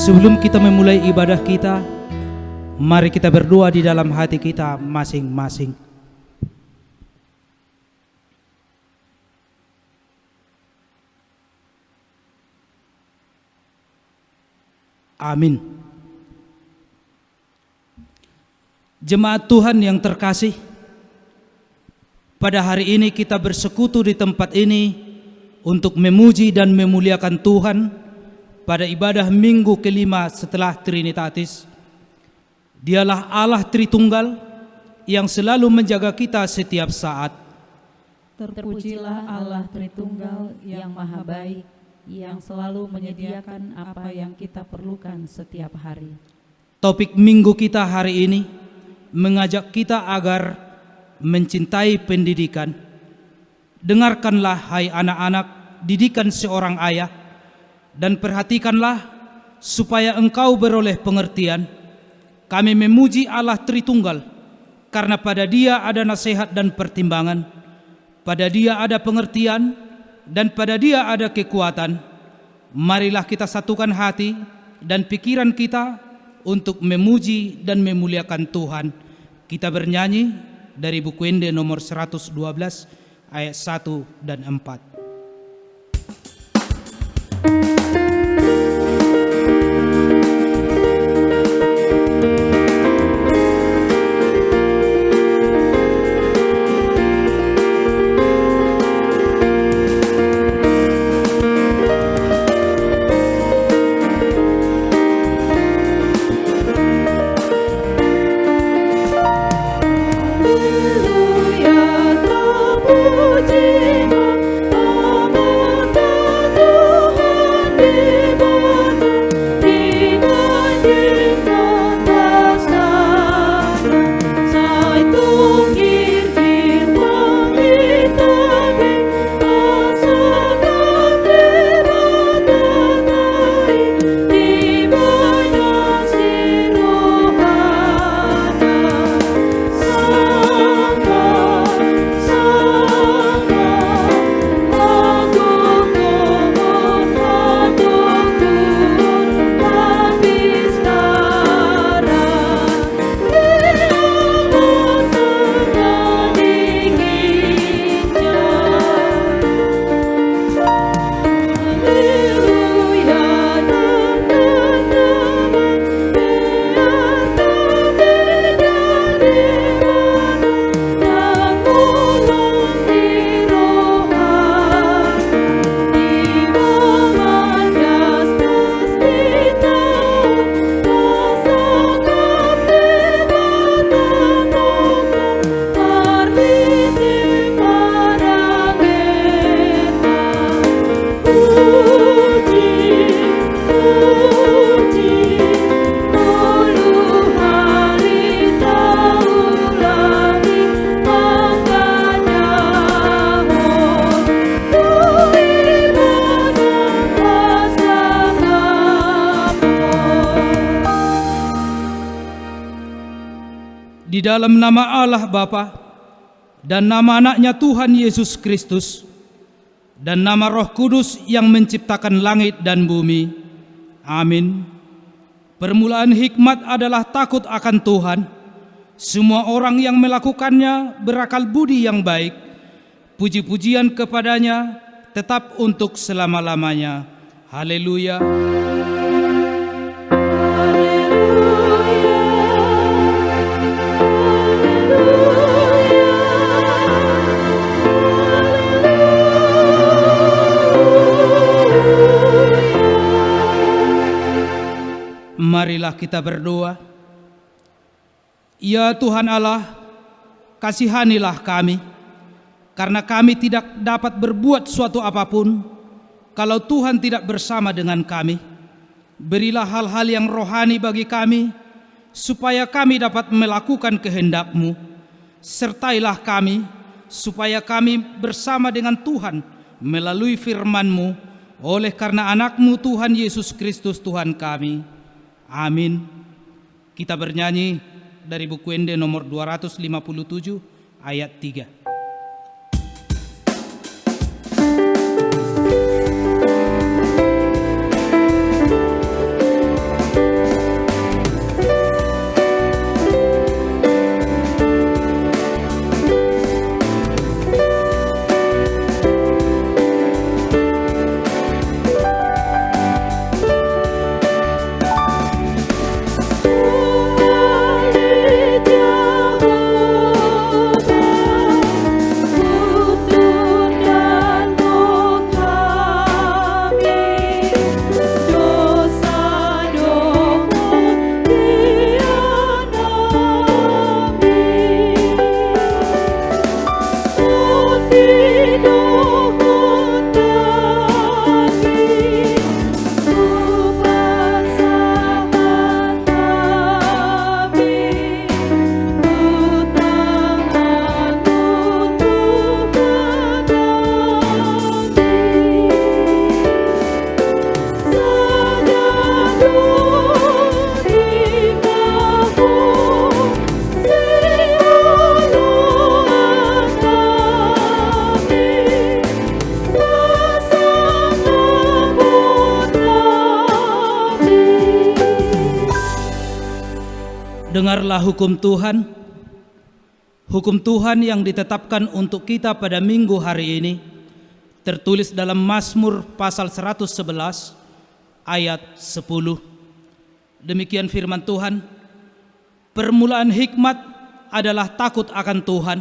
Sebelum kita memulai ibadah kita, mari kita berdoa di dalam hati kita masing-masing. Amin. Jemaat Tuhan yang terkasih, pada hari ini kita bersekutu di tempat ini untuk memuji dan memuliakan Tuhan pada ibadah minggu kelima setelah Trinitatis. Dialah Allah Tritunggal yang selalu menjaga kita setiap saat. Terpujilah Allah Tritunggal yang maha baik, yang selalu menyediakan apa yang kita perlukan setiap hari. Topik minggu kita hari ini mengajak kita agar mencintai pendidikan. Dengarkanlah hai anak-anak didikan seorang ayah, dan perhatikanlah supaya engkau beroleh pengertian. Kami memuji Allah Tritunggal karena pada Dia ada nasihat dan pertimbangan, pada Dia ada pengertian, dan pada Dia ada kekuatan. Marilah kita satukan hati dan pikiran kita untuk memuji dan memuliakan Tuhan. Kita bernyanyi dari buku Ende nomor 112 ayat 1 dan 4. Di dalam nama Allah Bapa dan nama anaknya Tuhan Yesus Kristus dan nama Roh Kudus yang menciptakan langit dan bumi. Amin. Permulaan hikmat adalah takut akan Tuhan. Semua orang yang melakukannya berakal budi yang baik. Puji-pujian kepadanya tetap untuk selama-lamanya. Haleluya. Marilah kita berdoa. Ya Tuhan Allah, kasihanilah kami, karena kami tidak dapat berbuat suatu apapun kalau Tuhan tidak bersama dengan kami. Berilah hal-hal yang rohani bagi kami, supaya kami dapat melakukan kehendak-Mu. Sertailah kami, supaya kami bersama dengan Tuhan melalui firman-Mu, oleh karena anak-Mu Tuhan Yesus Kristus Tuhan kami. Amin. Kita bernyanyi dari buku Ende nomor 257 ayat 3. Dengarlah hukum Tuhan. Hukum Tuhan yang ditetapkan untuk kita pada minggu hari ini tertulis dalam Mazmur pasal 111 ayat 10. Demikian firman Tuhan, permulaan hikmat adalah takut akan Tuhan.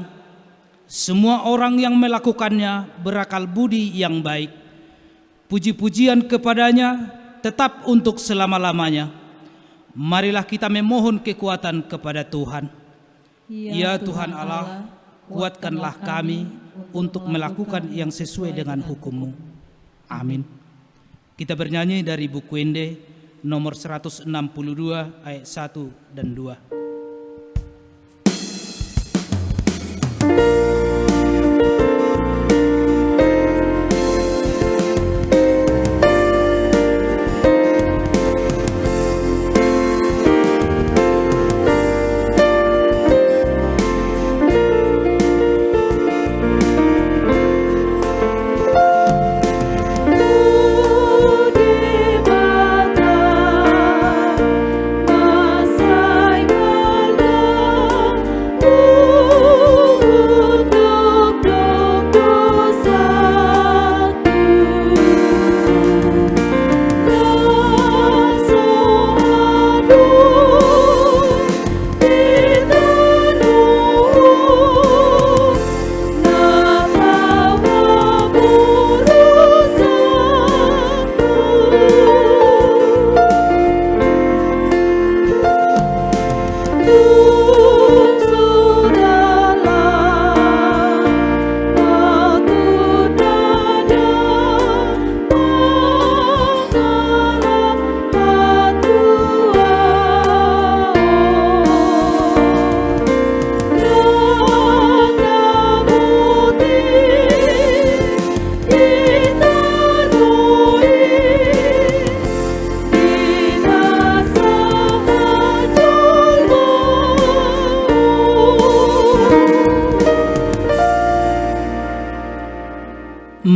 Semua orang yang melakukannya berakal budi yang baik. Puji-pujian kepadanya tetap untuk selama-lamanya. Marilah kita memohon kekuatan kepada Tuhan. Ya Tuhan Allah, kuatkanlah kami untuk melakukan yang sesuai dengan hukum-Mu. Amin. Kita bernyanyi dari buku Ende nomor 162 ayat 1 dan 2.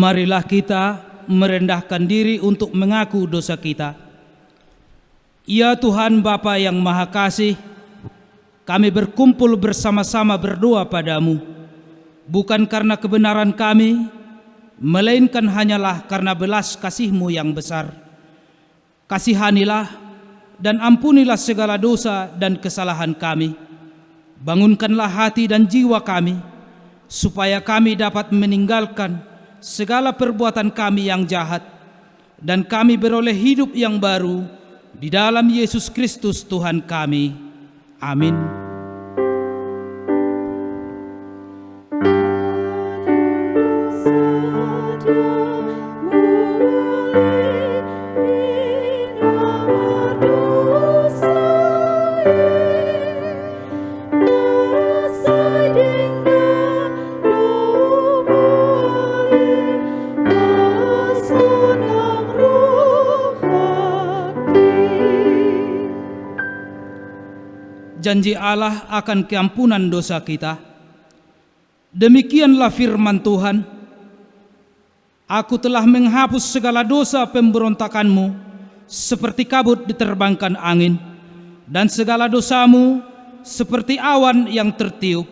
Marilah kita merendahkan diri untuk mengaku dosa kita. Ya Tuhan Bapa yang Maha Kasih, kami berkumpul bersama-sama berdoa padamu, bukan karena kebenaran kami, melainkan hanyalah karena belas kasih-Mu yang besar. Kasihanilah dan ampunilah segala dosa dan kesalahan kami. Bangunkanlah hati dan jiwa kami, supaya kami dapat meninggalkan segala perbuatan kami yang jahat, dan kami beroleh hidup yang baru di dalam Yesus Kristus Tuhan kami. Amin. Janji Allah akan keampunan dosa kita. Demikianlah firman Tuhan, Aku telah menghapus segala dosa pemberontakanmu seperti kabut diterbangkan angin, dan segala dosamu seperti awan yang tertiup.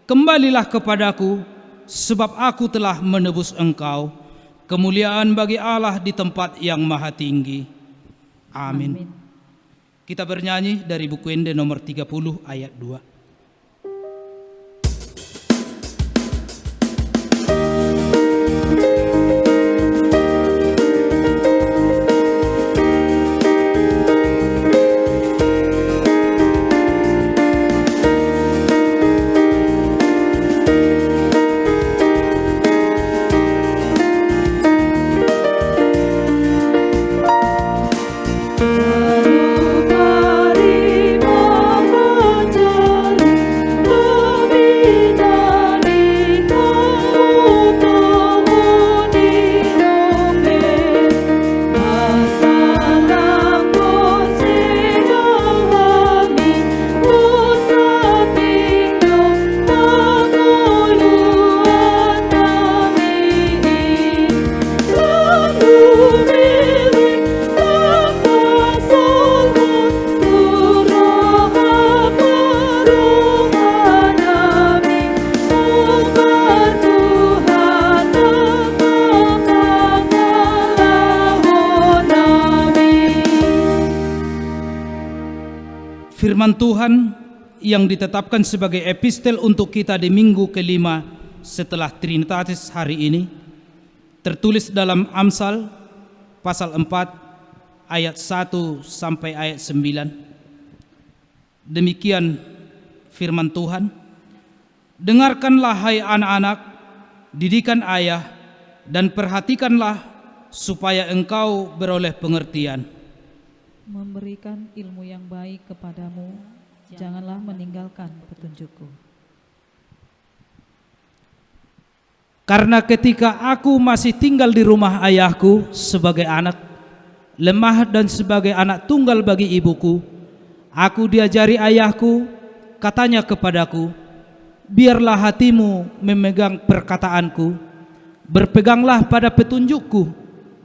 Kembalilah kepadaku, sebab aku telah menebus engkau. Kemuliaan bagi Allah di tempat yang maha tinggi. Amin. Kita bernyanyi dari buku Ende nomor 30 ayat 2. Bari maha Firman Tuhan yang ditetapkan sebagai epistel untuk kita di minggu kelima setelah Trinitatis hari ini tertulis dalam Amsal pasal 4 ayat 1 sampai ayat 9. Demikian firman Tuhan, dengarkanlah hai anak-anak, didikan ayah, dan perhatikanlah supaya engkau beroleh pengertian. Memberikan ilmu yang baik kepadamu, janganlah meninggalkan petunjukku. Karena ketika aku masih tinggal di rumah ayahku sebagai anak, lemah dan sebagai anak tunggal bagi ibuku, aku diajari ayahku, katanya kepadaku, biarlah hatimu memegang perkataanku, berpeganglah pada petunjukku,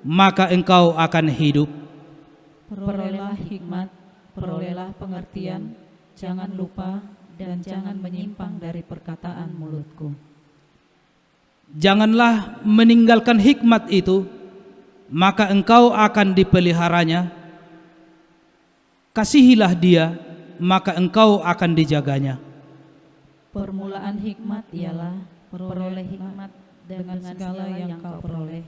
maka engkau akan hidup. Perolehlah hikmat, perolehlah pengertian, jangan lupa dan jangan menyimpang dari perkataan mulutku. Janganlah meninggalkan hikmat itu, maka engkau akan dipeliharanya. Kasihilah dia, maka engkau akan dijaganya. Permulaan hikmat ialah peroleh hikmat dengan segala yang kau peroleh.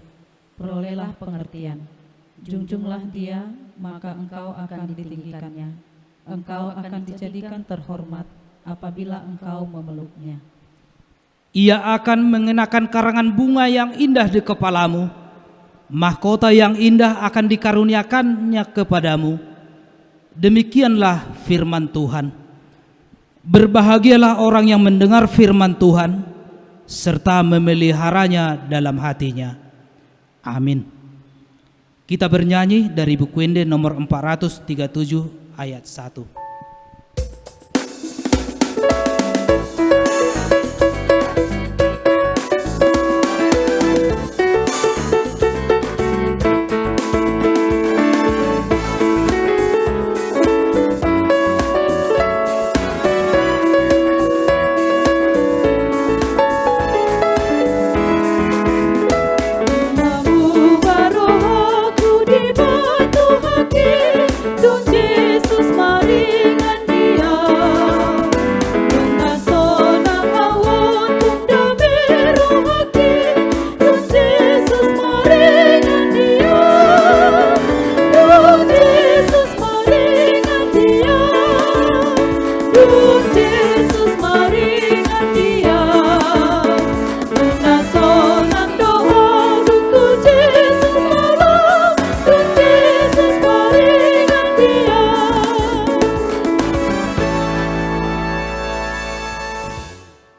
Perolehlah pengertian. Junjunglah dia, maka engkau akan ditinggikannya. Engkau akan dijadikan terhormat apabila engkau memeluknya. Ia akan mengenakan karangan bunga yang indah di kepalamu, mahkota yang indah akan dikaruniakannya kepadamu. Demikianlah firman Tuhan. Berbahagialah orang yang mendengar firman Tuhan serta memeliharanya dalam hatinya. Amin. Kita bernyanyi dari buku Ende nomor 437 ayat 1.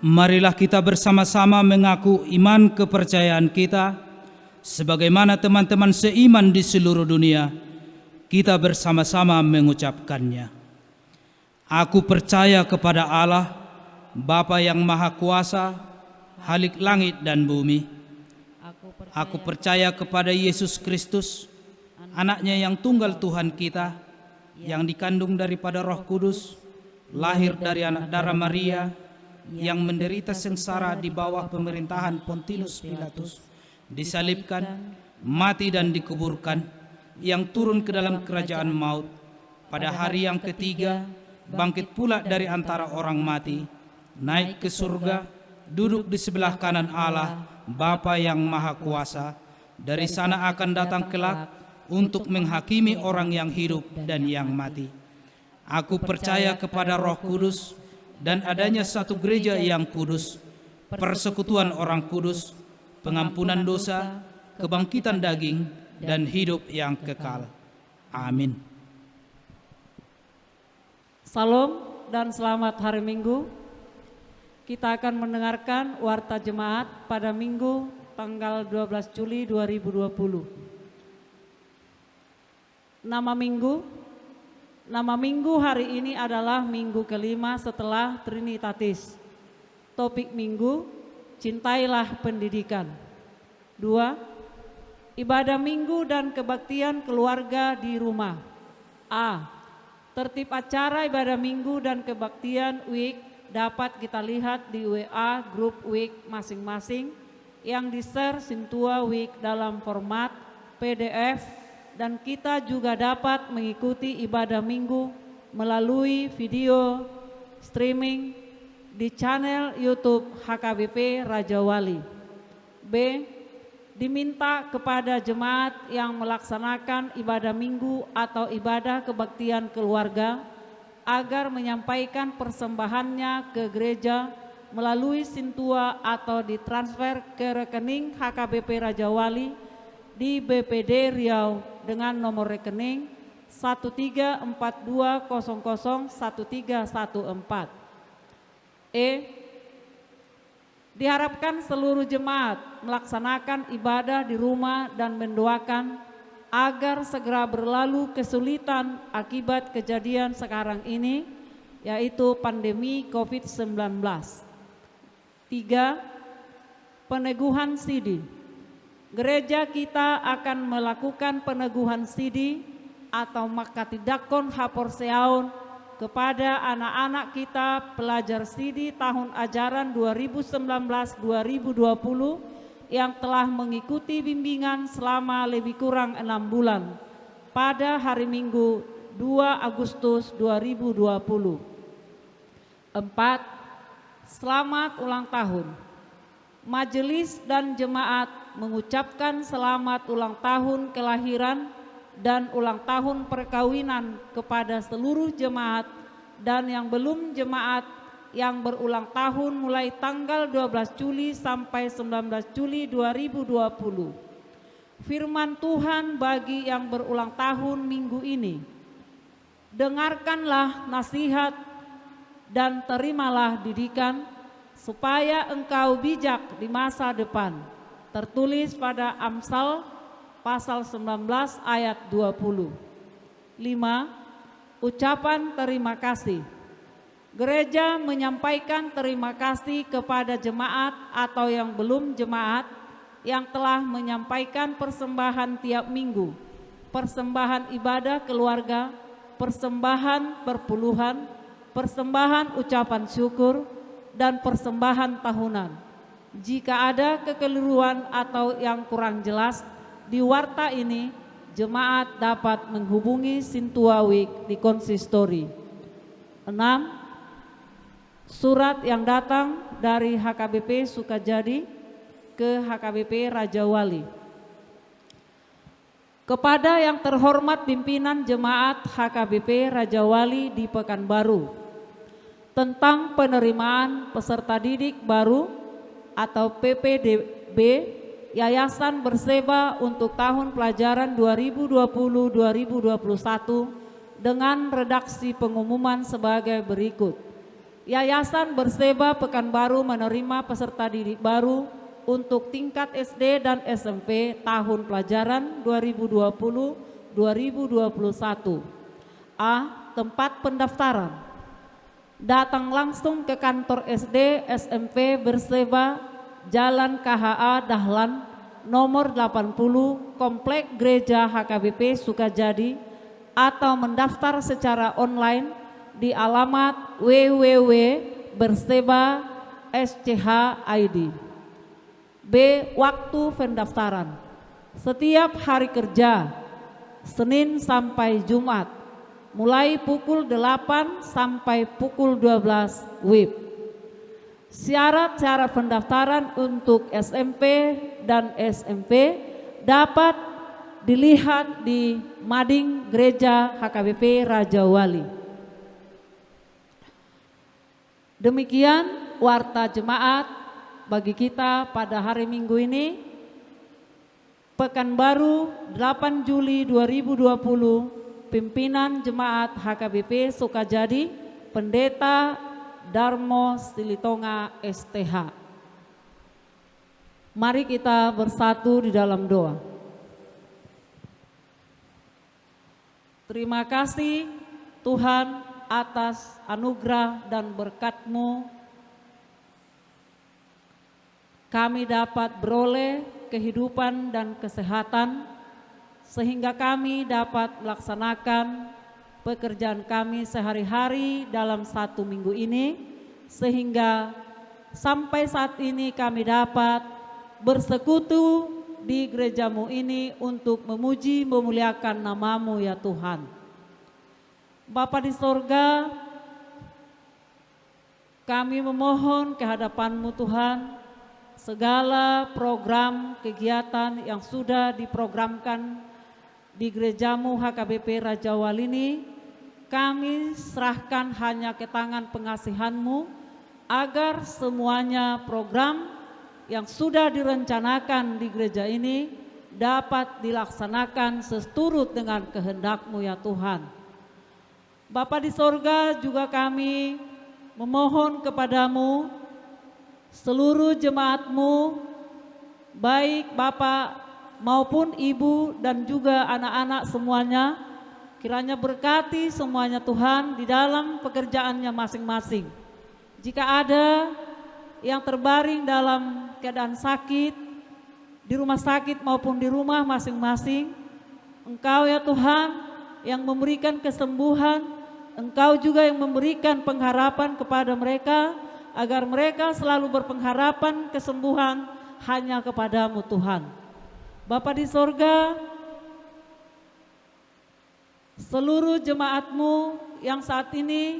Marilah kita bersama-sama mengaku iman kepercayaan kita sebagaimana teman-teman seiman di seluruh dunia. Kita bersama-sama mengucapkannya. Aku percaya kepada Allah, Bapa yang Maha Kuasa, Khalik langit dan bumi. Aku percaya kepada Yesus Kristus, anaknya yang tunggal Tuhan kita, yang dikandung daripada Roh Kudus, lahir dari anak darah Maria, yang menderita sengsara di bawah pemerintahan Pontius Pilatus, disalibkan, mati dan dikuburkan, yang turun ke dalam kerajaan maut, pada hari yang ketiga bangkit pula dari antara orang mati, naik ke surga, duduk di sebelah kanan Allah, Bapa yang Maha Kuasa. Dari sana akan datang kelak untuk menghakimi orang yang hidup dan yang mati. Aku percaya kepada Roh Kudus dan adanya satu gereja yang kudus, persekutuan orang kudus, pengampunan dosa, kebangkitan daging, dan hidup yang kekal. Amin. Salam dan selamat hari Minggu. Kita akan mendengarkan warta jemaat pada Minggu tanggal 12 Juli 2020. Nama minggu hari ini adalah minggu kelima setelah Trinitatis. Topik minggu, cintailah pendidikan. 2. Ibadah minggu dan kebaktian keluarga di rumah. A. Tertib acara ibadah minggu dan kebaktian week dapat kita lihat di WA grup week masing-masing yang di-share Sintua Week dalam format PDF, dan kita juga dapat mengikuti ibadah minggu melalui video streaming di channel YouTube HKBP Raja Wali. B. Diminta kepada jemaat yang melaksanakan ibadah minggu atau ibadah kebaktian keluarga agar menyampaikan persembahannya ke gereja melalui Sintua atau ditransfer ke rekening HKBP Raja Wali di BPD Riau dengan nomor rekening 1342001314. E. Diharapkan seluruh jemaat melaksanakan ibadah di rumah dan mendoakan agar segera berlalu kesulitan akibat kejadian sekarang ini, yaitu pandemi COVID-19. 3. Peneguhan sidi. Gereja kita akan melakukan peneguhan sidi atau makatidakon haporseaun kepada anak-anak kita pelajar sidi tahun ajaran 2019-2020 yang telah mengikuti bimbingan selama lebih kurang 6 bulan pada hari Minggu 2 Agustus 2020. 4. Selamat ulang tahun. Majelis dan jemaat mengucapkan selamat ulang tahun kelahiran dan ulang tahun perkawinan kepada seluruh jemaat dan yang belum jemaat yang berulang tahun mulai tanggal 12 Juli sampai 19 Juli 2020. Firman Tuhan bagi yang berulang tahun minggu ini. Dengarkanlah nasihat dan terimalah didikan supaya engkau bijak di masa depan. Tertulis pada Amsal pasal 19 ayat 20. 5. Ucapan terima kasih. Gereja menyampaikan terima kasih kepada jemaat atau yang belum jemaat yang telah menyampaikan persembahan tiap minggu, persembahan ibadah keluarga, persembahan perpuluhan, persembahan ucapan syukur, dan persembahan tahunan. Jika ada kekeliruan atau yang kurang jelas di warta ini, jemaat dapat menghubungi Sintua Week di konsistori. 6. Surat yang datang dari HKBP Sukajadi ke HKBP Raja Wali. Kepada yang terhormat pimpinan jemaat HKBP Raja Wali di Pekanbaru, tentang penerimaan peserta didik baru atau PPDB Yayasan Berseba untuk tahun pelajaran 2020-2021 dengan redaksi pengumuman sebagai berikut. Yayasan Berseba Pekanbaru menerima peserta didik baru untuk tingkat SD dan SMP tahun pelajaran 2020-2021. A. Tempat pendaftaran. Datang langsung ke kantor SD SMP Berseba, Jalan KHA Dahlan, nomor 80, Komplek Gereja HKBP Sukajadi, atau mendaftar secara online di alamat www.berseba.sch.id. B. Waktu pendaftaran. Setiap hari kerja, Senin sampai Jumat, mulai pukul 8 sampai pukul 12 WIB. Syarat-syarat pendaftaran untuk SMP dan SMP dapat dilihat di Mading Gereja HKBP Raja Wali. Demikian warta jemaat bagi kita pada hari Minggu ini, Pekanbaru 8 Juli 2020. Pimpinan Jemaat HKBP Sukajadi, Pendeta Darmo Silitonga STH. Mari kita bersatu di dalam doa. Terima kasih Tuhan atas anugerah dan berkat-Mu. Kami dapat beroleh kehidupan dan kesehatan, sehingga kami dapat melaksanakan pekerjaan kami sehari-hari dalam 1 minggu ini, sehingga sampai saat ini kami dapat bersekutu di gereja-Mu ini untuk memuji memuliakan nama-Mu ya Tuhan. Bapa di sorga, kami memohon kehadapan-Mu Tuhan, segala program kegiatan yang sudah diprogramkan di gerejamu HKBP Raja Wali ini, kami serahkan hanya ke tangan pengasihan-Mu, agar semuanya program yang sudah direncanakan di gereja ini dapat dilaksanakan seturut dengan kehendak-Mu ya Tuhan. Bapa di sorga, juga kami memohon kepadamu, seluruh jemaat-Mu, baik Bapak maupun Ibu dan juga anak-anak semuanya, kiranya berkati semuanya Tuhan di dalam pekerjaannya masing-masing. Jika ada yang terbaring dalam keadaan sakit, di rumah sakit maupun di rumah masing-masing, Engkau ya Tuhan yang memberikan kesembuhan, Engkau juga yang memberikan pengharapan kepada mereka, agar mereka selalu berpengharapan kesembuhan hanya kepadamu Tuhan. Bapa di sorga, seluruh jemaat-Mu yang saat ini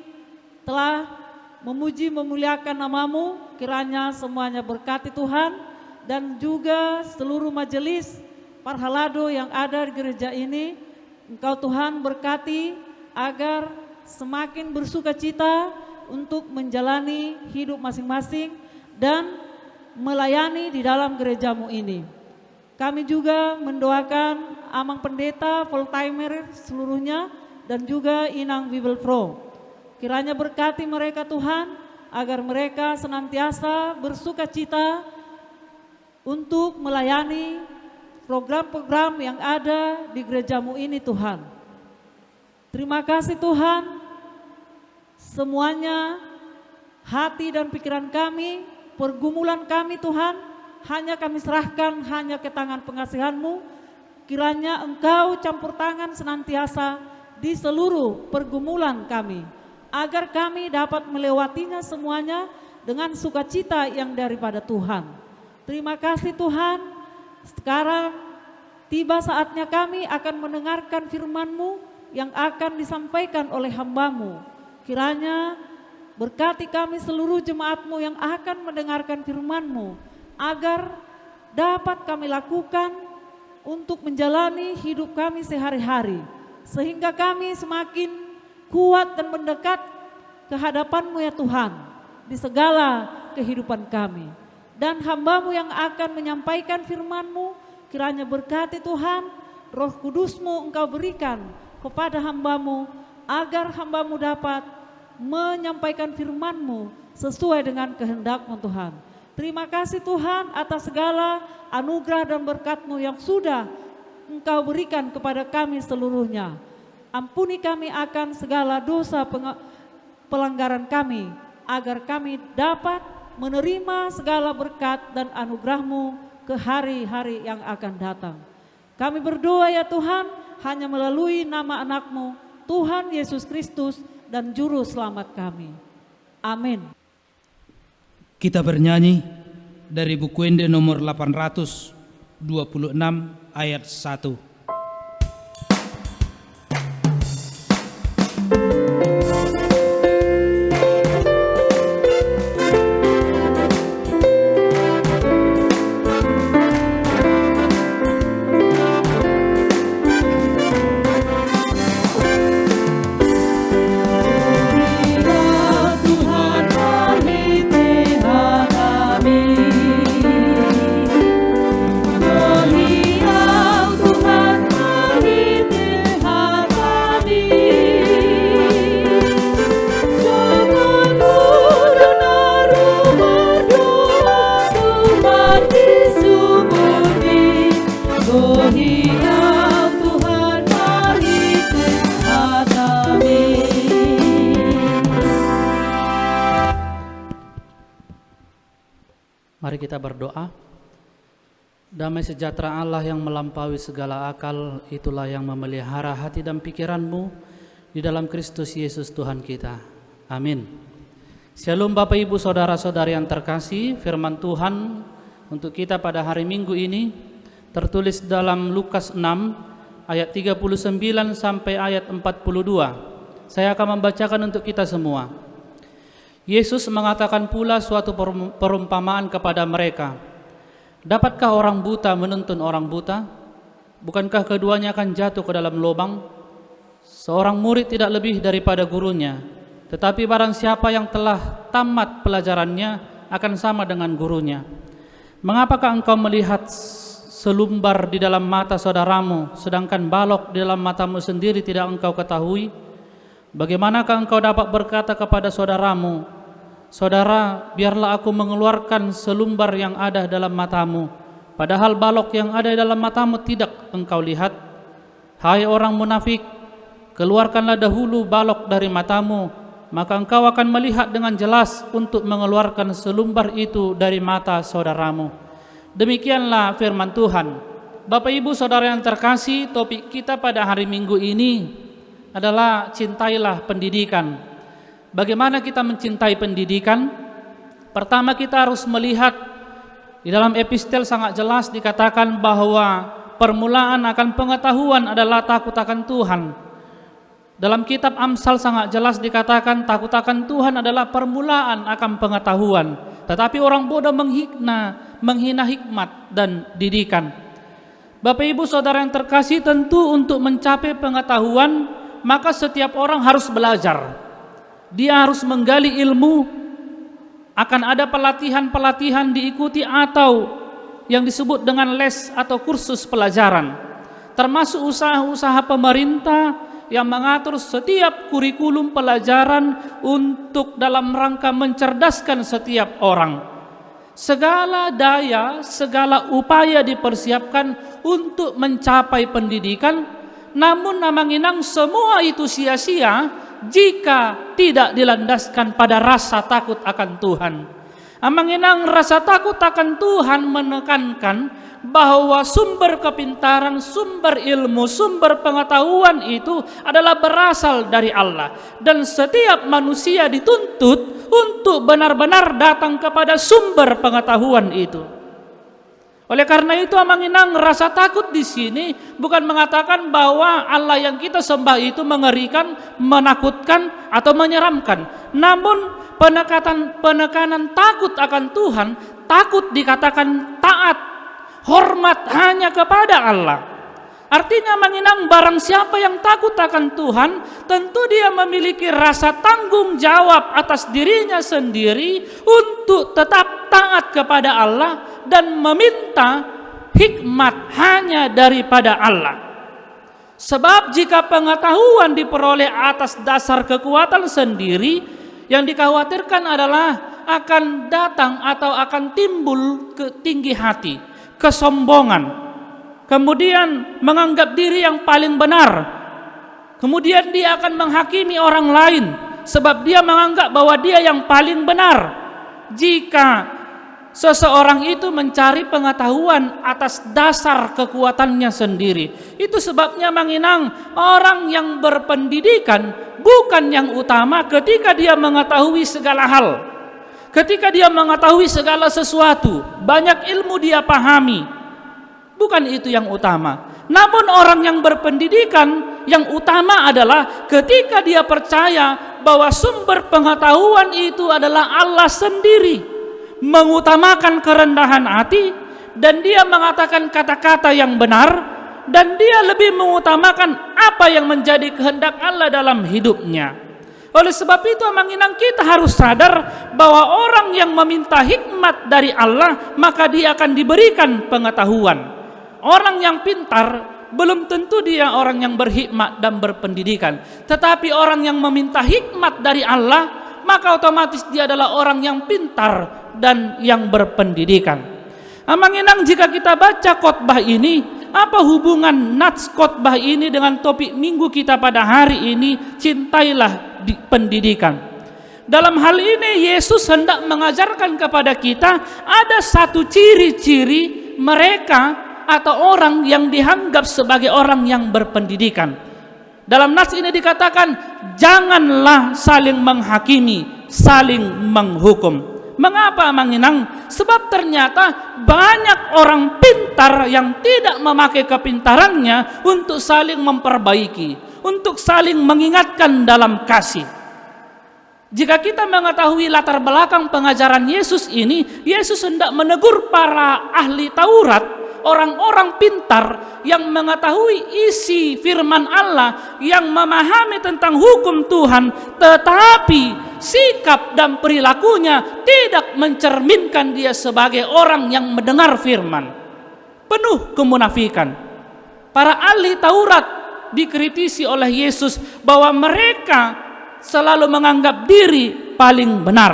telah memuji memuliakan nama-Mu, kiranya semuanya berkati Tuhan, dan juga seluruh majelis Parhalado yang ada di gereja ini, Engkau Tuhan berkati agar semakin bersuka cita untuk menjalani hidup masing-masing dan melayani di dalam gerejamu ini. Kami juga mendoakan Amang Pendeta, full timer seluruhnya, dan juga Inang Bible Pro. Kiranya berkati mereka Tuhan, agar mereka senantiasa bersuka cita untuk melayani program-program yang ada di gerejamu ini Tuhan. Terima kasih Tuhan. Semuanya, hati dan pikiran kami, pergumulan kami Tuhan, hanya kami serahkan hanya ke tangan pengasihan-Mu. Kiranya Engkau campur tangan senantiasa di seluruh pergumulan kami, agar kami dapat melewatinya semuanya dengan sukacita yang daripada Tuhan. Terima kasih Tuhan. Sekarang tiba saatnya kami akan mendengarkan firman-Mu yang akan disampaikan oleh hamba-Mu. Kiranya berkati kami seluruh jemaat-Mu yang akan mendengarkan firman-Mu, agar dapat kami lakukan untuk menjalani hidup kami sehari-hari, sehingga kami semakin kuat dan mendekat ke hadapan-Mu ya Tuhan di segala kehidupan kami. Dan hamba-Mu yang akan menyampaikan firman-Mu, kiranya berkati Tuhan, Roh Kudus-Mu Engkau berikan kepada hamba-Mu, agar hamba-Mu dapat menyampaikan firman-Mu sesuai dengan kehendak-Mu Tuhan. Terima kasih Tuhan atas segala anugerah dan berkat-Mu yang sudah Engkau berikan kepada kami seluruhnya. Ampuni kami akan segala dosa pelanggaran kami, agar kami dapat menerima segala berkat dan anugerah-Mu ke hari-hari yang akan datang. Kami berdoa ya Tuhan, hanya melalui nama anak-Mu, Tuhan Yesus Kristus dan Juru Selamat kami. Amin. Kita bernyanyi dari buku Ende nomor 826 ayat 1. Mari kita berdoa. Damai sejahtera Allah yang melampaui segala akal, itulah yang memelihara hati dan pikiranmu di dalam Kristus Yesus Tuhan kita. Amin. Shalom Bapak Ibu Saudara-saudari yang terkasih, firman Tuhan untuk kita pada hari Minggu ini tertulis dalam Lukas 6 ayat 39 sampai ayat 42. Saya akan membacakan untuk kita semua. Yesus mengatakan pula suatu perumpamaan kepada mereka. Dapatkah orang buta menuntun orang buta? Bukankah keduanya akan jatuh ke dalam lubang? Seorang murid tidak lebih daripada gurunya, tetapi barang siapa yang telah tamat pelajarannya akan sama dengan gurunya. Mengapakah engkau melihat selumbar di dalam mata saudaramu, sedangkan balok di dalam matamu sendiri tidak engkau ketahui? Bagaimanakah engkau dapat berkata kepada saudaramu, saudara, biarlah aku mengeluarkan selumbar yang ada dalam matamu, padahal balok yang ada dalam matamu tidak engkau lihat? Hai orang munafik, keluarkanlah dahulu balok dari matamu, maka engkau akan melihat dengan jelas untuk mengeluarkan selumbar itu dari mata saudaramu. Demikianlah firman Tuhan. Bapak Ibu Saudara yang terkasih, topik kita pada hari Minggu ini adalah cintailah pendidikan. Bagaimana kita mencintai pendidikan? Pertama, kita harus melihat di dalam epistel sangat jelas dikatakan bahwa permulaan akan pengetahuan adalah takut akan Tuhan. Dalam kitab Amsal sangat jelas dikatakan takut akan Tuhan adalah permulaan akan pengetahuan. Tetapi orang bodoh menghina hikmat dan didikan. Bapak Ibu Saudara yang terkasih, tentu untuk mencapai pengetahuan maka setiap orang harus belajar. Dia harus menggali ilmu. Akan ada pelatihan-pelatihan diikuti atau yang disebut dengan les atau kursus pelajaran. Termasuk usaha-usaha pemerintah yang mengatur setiap kurikulum pelajaran untuk dalam rangka mencerdaskan setiap orang. Segala daya, segala upaya dipersiapkan untuk mencapai pendidikan. Namun namanginang semua itu sia-sia jika tidak dilandaskan pada rasa takut akan Tuhan. Amanginang rasa takut akan Tuhan menekankan bahwa sumber kepintaran, sumber ilmu, sumber pengetahuan itu adalah berasal dari Allah. Dan setiap manusia dituntut untuk benar-benar datang kepada sumber pengetahuan itu. Oleh karena itu amanginang rasa takut di sini bukan mengatakan bahwa Allah yang kita sembah itu mengerikan, menakutkan atau menyeramkan. Namun penekanan takut akan Tuhan, takut dikatakan taat, hormat hanya kepada Allah. Artinya menginang barang siapa yang takut akan Tuhan, tentu dia memiliki rasa tanggung jawab atas dirinya sendiri untuk tetap taat kepada Allah dan meminta hikmat hanya daripada Allah. Sebab jika pengetahuan diperoleh atas dasar kekuatan sendiri, yang dikhawatirkan adalah akan datang atau akan timbul ke tinggi hati, kesombongan. Kemudian menganggap diri yang paling benar. Kemudian dia akan menghakimi orang lain sebab dia menganggap bahwa dia yang paling benar. Jika seseorang itu mencari pengetahuan atas dasar kekuatannya sendiri, itu sebabnya menginang orang yang berpendidikan bukan yang utama ketika dia mengetahui segala hal. Ketika dia mengetahui segala sesuatu, banyak ilmu dia pahami. Bukan itu yang utama. Namun orang yang berpendidikan, yang utama adalah ketika dia percaya bahwa sumber pengetahuan itu adalah Allah sendiri, mengutamakan kerendahan hati, dan dia mengatakan kata-kata yang benar, dan dia lebih mengutamakan apa yang menjadi kehendak Allah dalam hidupnya. Oleh sebab itu menginang kita harus sadar bahwa orang yang meminta hikmat dari Allah, maka dia akan diberikan pengetahuan. Orang yang pintar belum tentu dia orang yang berhikmat dan berpendidikan. Tetapi orang yang meminta hikmat dari Allah, maka otomatis dia adalah orang yang pintar dan yang berpendidikan. Menginang jika kita baca khotbah ini, apa hubungan nats khotbah ini dengan topik minggu kita pada hari ini, cintailah pendidikan. Dalam hal ini Yesus hendak mengajarkan kepada kita ada satu ciri-ciri mereka atau orang yang dianggap sebagai orang yang berpendidikan. Dalam nas ini dikatakan janganlah saling menghakimi, saling menghukum. Mengapa Manginang? Sebab ternyata banyak orang pintar yang tidak memakai kepintarannya untuk saling memperbaiki, untuk saling mengingatkan dalam kasih. Jika kita mengetahui latar belakang pengajaran Yesus ini, Yesus hendak menegur para ahli Taurat, orang-orang pintar yang mengetahui isi firman Allah, yang memahami tentang hukum Tuhan, tetapi sikap dan perilakunya tidak mencerminkan dia sebagai orang yang mendengar firman. Penuh kemunafikan. Para ahli Taurat dikritisi oleh Yesus bahwa mereka selalu menganggap diri paling benar.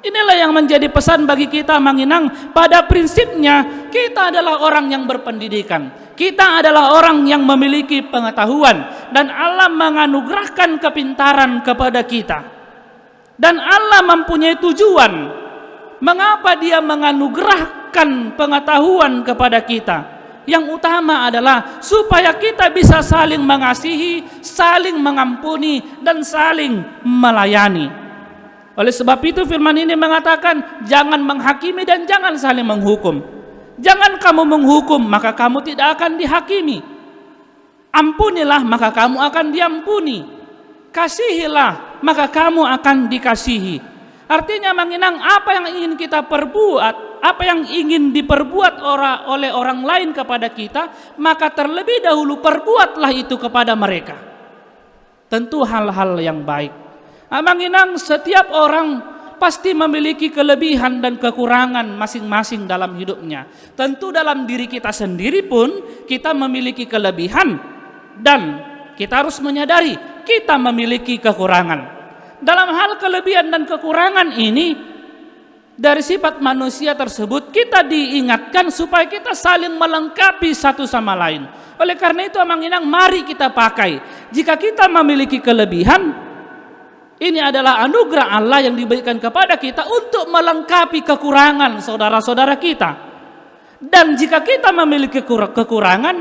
Inilah yang menjadi pesan bagi kita Manginang. Pada prinsipnya kita adalah orang yang berpendidikan, kita adalah orang yang memiliki pengetahuan, dan Allah menganugerahkan kepintaran kepada kita. Dan Allah mempunyai tujuan. Mengapa Dia menganugerahkan pengetahuan kepada kita? Yang utama adalah supaya kita bisa saling mengasihi, saling mengampuni, dan saling melayani. Oleh sebab itu firman ini mengatakan, jangan menghakimi dan jangan saling menghukum. Jangan kamu menghukum, maka kamu tidak akan dihakimi. Ampunilah, maka kamu akan diampuni. Kasihilah, maka kamu akan dikasihi. Artinya Manginang, apa yang ingin kita perbuat, apa yang ingin diperbuat oleh orang lain kepada kita, maka terlebih dahulu perbuatlah itu kepada mereka. Tentu hal-hal yang baik. Manginang, setiap orang pasti memiliki kelebihan dan kekurangan masing-masing dalam hidupnya. Tentu dalam diri kita sendiri pun kita memiliki kelebihan, dan kita harus menyadari kita memiliki kekurangan. Dalam hal kelebihan dan kekurangan ini, dari sifat manusia tersebut kita diingatkan supaya kita saling melengkapi satu sama lain. Oleh karena itu Manginang, mari kita pakai. Jika kita memiliki kelebihan, ini adalah anugerah Allah yang diberikan kepada kita untuk melengkapi kekurangan saudara-saudara kita. Dan jika kita memiliki kekurangan,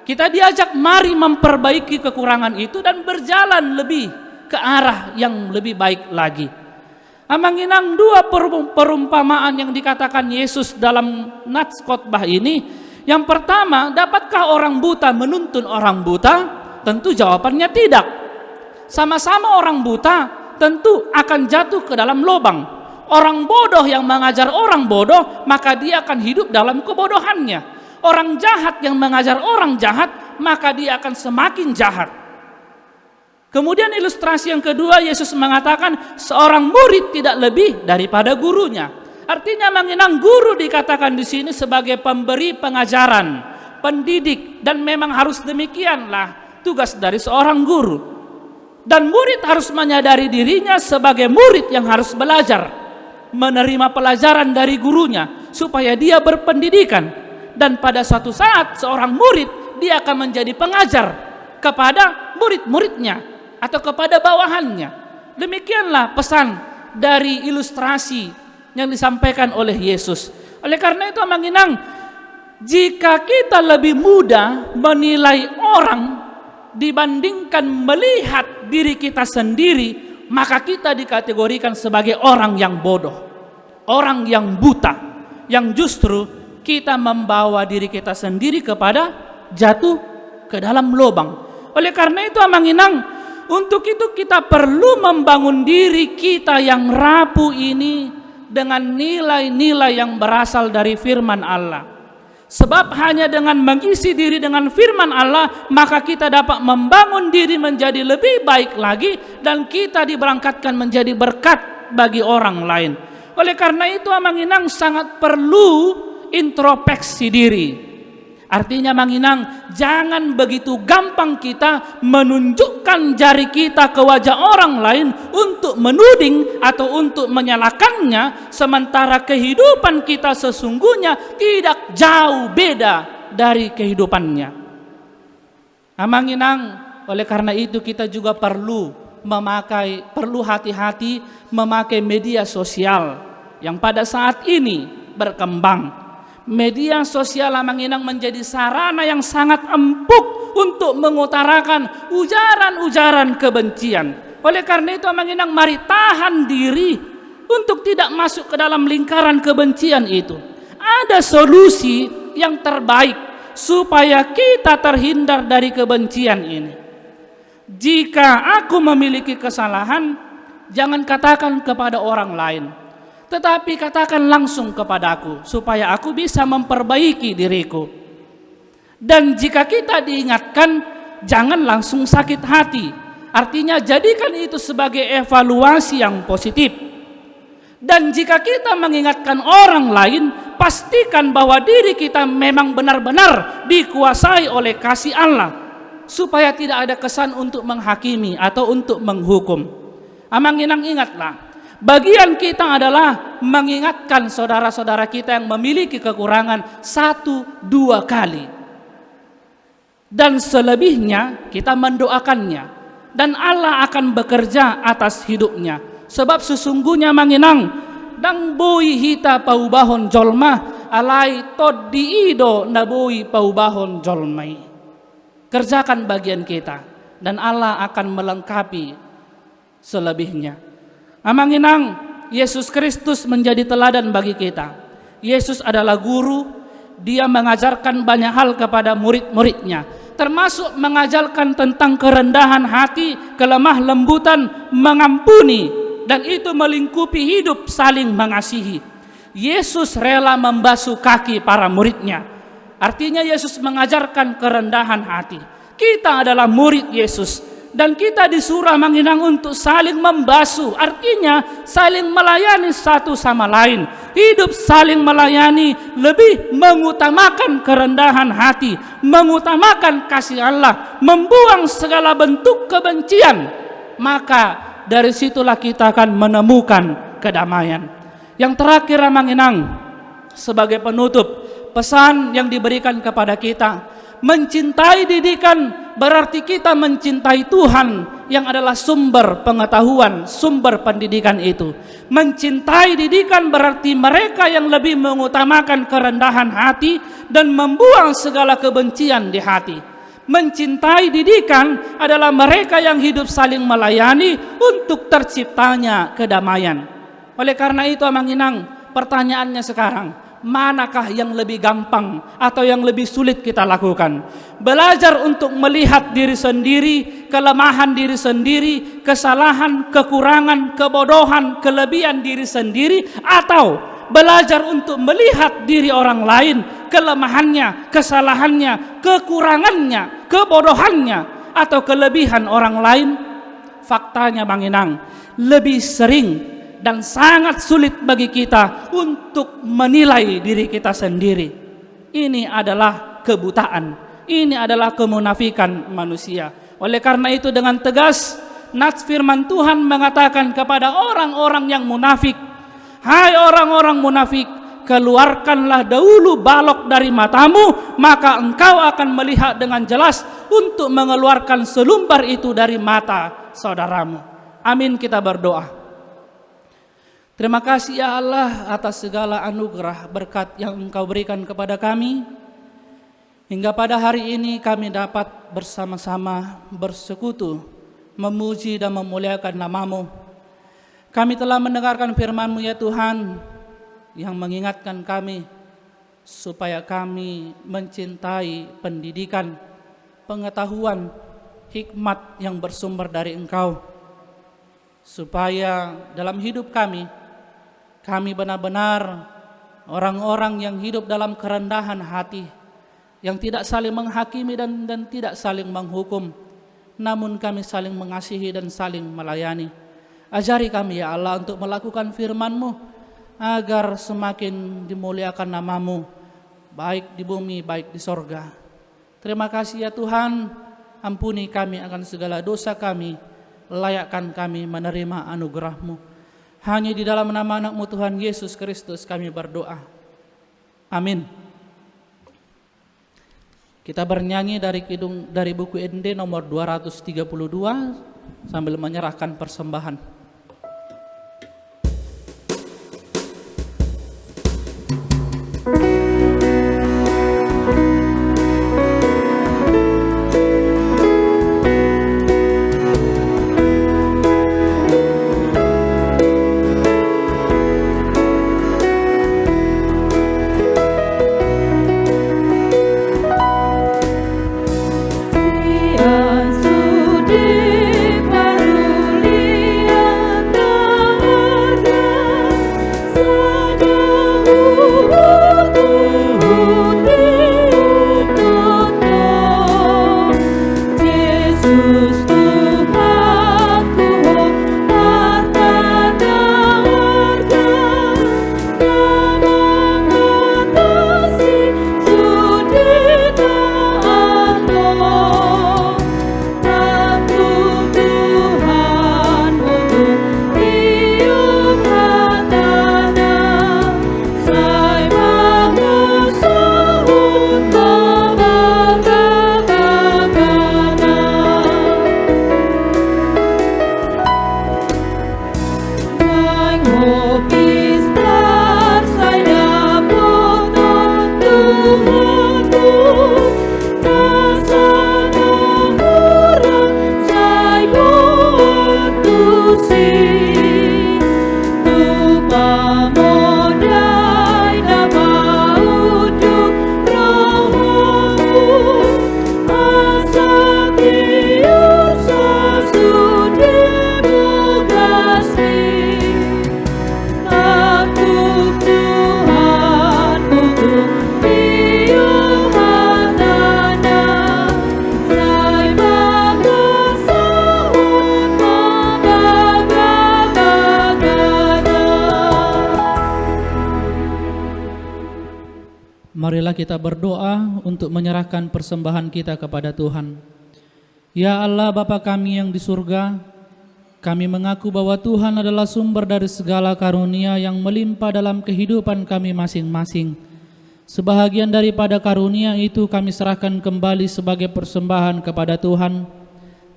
kita diajak mari memperbaiki kekurangan itu dan berjalan lebih ke arah yang lebih baik lagi. Manginang, dua perumpamaan yang dikatakan Yesus dalam nats khotbah ini. Yang pertama, dapatkah orang buta menuntun orang buta? Tentu jawabannya tidak. Sama-sama orang buta tentu akan jatuh ke dalam lubang. Orang bodoh yang mengajar orang bodoh, maka dia akan hidup dalam kebodohannya. Orang jahat yang mengajar orang jahat, maka dia akan semakin jahat. Kemudian ilustrasi yang kedua, Yesus mengatakan seorang murid tidak lebih daripada gurunya. Artinya Manginang, guru dikatakan di sini sebagai pemberi pengajaran, pendidik, dan memang harus demikianlah tugas dari seorang guru. Dan murid harus menyadari dirinya sebagai murid yang harus belajar, menerima pelajaran dari gurunya supaya dia berpendidikan. Dan pada suatu saat seorang murid, dia akan menjadi pengajar kepada murid-muridnya atau kepada bawahannya. Demikianlah pesan dari ilustrasi yang disampaikan oleh Yesus. Oleh karena itu Manginang, jika kita lebih mudah menilai orang dibandingkan melihat diri kita sendiri, maka kita dikategorikan sebagai orang yang bodoh, orang yang buta, yang justru kita membawa diri kita sendiri kepada jatuh ke dalam lubang. Oleh karena itu Manginang, untuk itu kita perlu membangun diri kita yang rapuh ini dengan nilai-nilai yang berasal dari firman Allah. Sebab hanya dengan mengisi diri dengan firman Allah, maka kita dapat membangun diri menjadi lebih baik lagi, dan kita diberangkatkan menjadi berkat bagi orang lain. Oleh karena itu Manginang sangat perlu introspeksi diri. Artinya Manginang, jangan begitu gampang kita menunjukkan jari kita ke wajah orang lain untuk menuding atau untuk menyalahkannya, sementara kehidupan kita sesungguhnya tidak jauh beda dari kehidupannya. Manginang, oleh karena itu kita juga perlu hati-hati memakai media sosial yang pada saat ini berkembang. Media sosial Manginang menjadi sarana yang sangat empuk untuk mengutarakan ujaran-ujaran kebencian. Oleh karena itu Manginang, mari tahan diri untuk tidak masuk ke dalam lingkaran kebencian itu. Ada solusi yang terbaik supaya kita terhindar dari kebencian ini. Jika aku memiliki kesalahan, jangan katakan kepada orang lain, tetapi katakan langsung kepadaku supaya aku bisa memperbaiki diriku. Dan jika kita diingatkan, jangan langsung sakit hati. Artinya jadikan itu sebagai evaluasi yang positif. Dan jika kita mengingatkan orang lain, pastikan bahwa diri kita memang benar-benar dikuasai oleh kasih Allah, supaya tidak ada kesan untuk menghakimi atau untuk menghukum. Amanginang, ingatlah, bagian kita adalah mengingatkan saudara-saudara kita yang memiliki kekurangan 1-2 kali. Dan selebihnya kita mendoakannya, dan Allah akan bekerja atas hidupnya. Sebab sesungguhnya manginang dang bui hita paubahon jolma alai tod diido nabui paubahon jolmai. Kerjakan bagian kita dan Allah akan melengkapi selebihnya. Amanginang, Yesus Kristus menjadi teladan bagi kita. Yesus adalah guru, dia mengajarkan banyak hal kepada murid-muridnya, termasuk mengajarkan tentang kerendahan hati, kelemah lembutan, mengampuni, dan itu melingkupi hidup saling mengasihi. Yesus rela membasuh kaki para muridnya. Artinya Yesus mengajarkan kerendahan hati. Kita adalah murid Yesus, dan kita disuruh menginang untuk saling membasuh. Artinya saling melayani satu sama lain. Hidup saling melayani lebih mengutamakan kerendahan hati, mengutamakan kasih Allah, membuang segala bentuk kebencian. Maka dari situlah kita akan menemukan kedamaian. Yang terakhir manginang, sebagai penutup, pesan yang diberikan kepada kita, mencintai didikan berarti kita mencintai Tuhan yang adalah sumber pengetahuan, sumber pendidikan itu. Mencintai didikan berarti mereka yang lebih mengutamakan kerendahan hati dan membuang segala kebencian di hati. Mencintai didikan adalah mereka yang hidup saling melayani untuk terciptanya kedamaian. Oleh karena itu amanginang, pertanyaannya sekarang, manakah yang lebih gampang atau yang lebih sulit kita lakukan? Belajar untuk melihat diri sendiri, kelemahan diri sendiri, kesalahan, kekurangan, kebodohan, kelebihan diri sendiri, atau belajar untuk melihat diri orang lain, kelemahannya, kesalahannya, kekurangannya, kebodohannya, atau kelebihan orang lain? Faktanya manginang, lebih sering dan sangat sulit bagi kita untuk menilai diri kita sendiri. Ini adalah kebutaan, ini adalah kemunafikan manusia. Oleh karena itu dengan tegas nats firman Tuhan mengatakan kepada orang-orang yang munafik, hai orang-orang munafik, keluarkanlah dahulu balok dari matamu, maka engkau akan melihat dengan jelas untuk mengeluarkan selumbar itu dari mata saudaramu. Amin, kita berdoa. Terima kasih ya Allah atas segala anugerah berkat yang Engkau berikan kepada kami. Hingga pada hari ini kami dapat bersama-sama bersekutu, memuji dan memuliakan nama-Mu. Kami telah mendengarkan firman-Mu ya Tuhan, yang mengingatkan kami supaya kami mencintai pendidikan, pengetahuan, hikmat yang bersumber dari Engkau. Supaya dalam hidup kami benar-benar orang-orang yang hidup dalam kerendahan hati, yang tidak saling menghakimi dan tidak saling menghukum, namun kami saling mengasihi dan saling melayani. Ajari kami ya Allah untuk melakukan firman-Mu, agar semakin dimuliakan nama-Mu, baik di bumi, baik di sorga. Terima kasih ya Tuhan, ampuni kami akan segala dosa kami, layakkan kami menerima anugerah-Mu. Hanya di dalam nama anak-Mu Tuhan Yesus Kristus kami berdoa. Amin. Kita bernyanyi dari buku ND nomor 232 sambil menyerahkan persembahan. marilah kita berdoa untuk menyerahkan persembahan kita kepada Tuhan. Ya Allah Bapa kami yang di surga, kami mengaku bahwa Tuhan adalah sumber dari segala karunia yang melimpah dalam kehidupan kami masing-masing. Sebahagian daripada karunia itu kami serahkan kembali sebagai persembahan kepada Tuhan.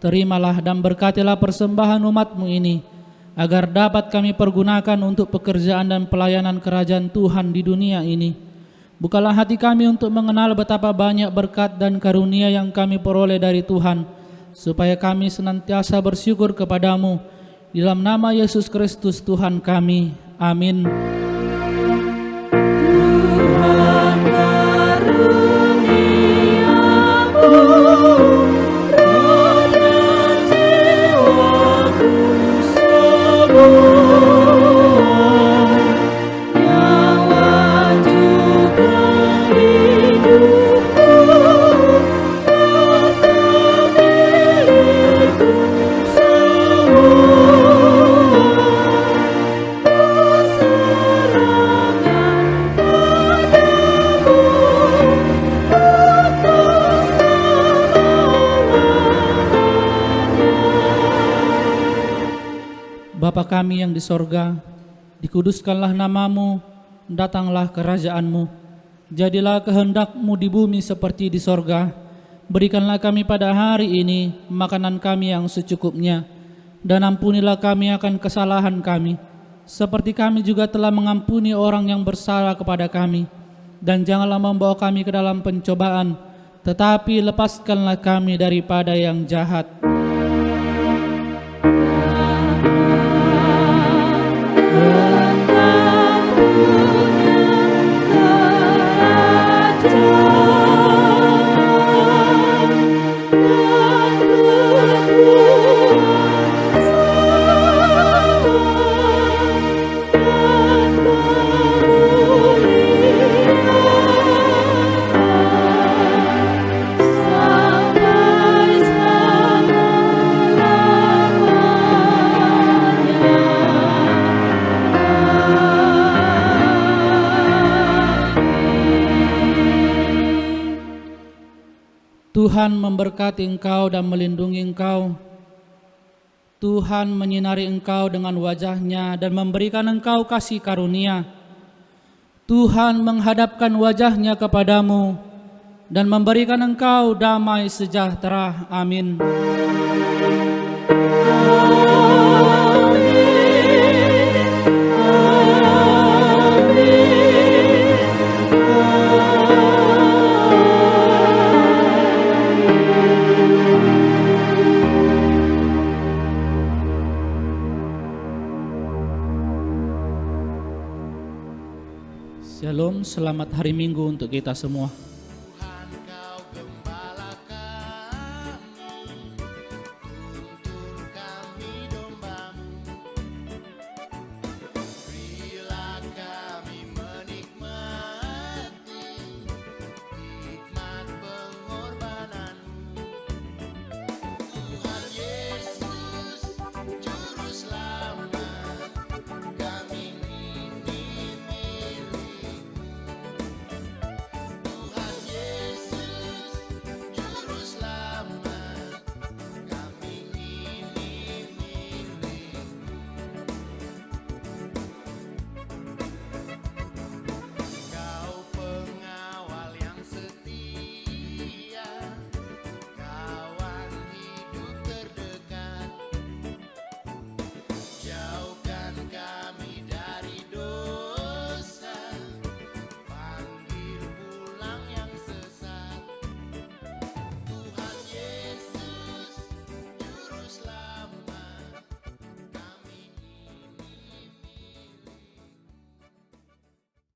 Terimalah dan berkatilah persembahan umat-Mu ini, agar dapat kami pergunakan untuk pekerjaan dan pelayanan kerajaan Tuhan di dunia ini. Bukalah hati kami untuk mengenal betapa banyak berkat dan karunia yang kami peroleh dari Tuhan, supaya kami senantiasa bersyukur kepadamu. Di dalam nama Yesus Kristus Tuhan kami. Amin. Bapa kami yang di sorga, dikuduskanlah namamu, datanglah kerajaan-Mu. Jadilah kehendak-Mu di bumi seperti di sorga. Berikanlah kami pada hari ini makanan kami yang secukupnya, dan ampunilah kami akan kesalahan kami, seperti kami juga telah mengampuni orang yang bersalah kepada kami. Dan janganlah membawa kami ke dalam pencobaan, tetapi lepaskanlah kami daripada yang jahat. Tuhan memberkati engkau dan melindungi engkau. Tuhan menyinari engkau dengan wajah-Nya dan memberikan engkau kasih karunia. Tuhan menghadapkan wajah-Nya kepadamu dan memberikan engkau damai sejahtera. Amin. Shalom, selamat hari Minggu untuk kita semua.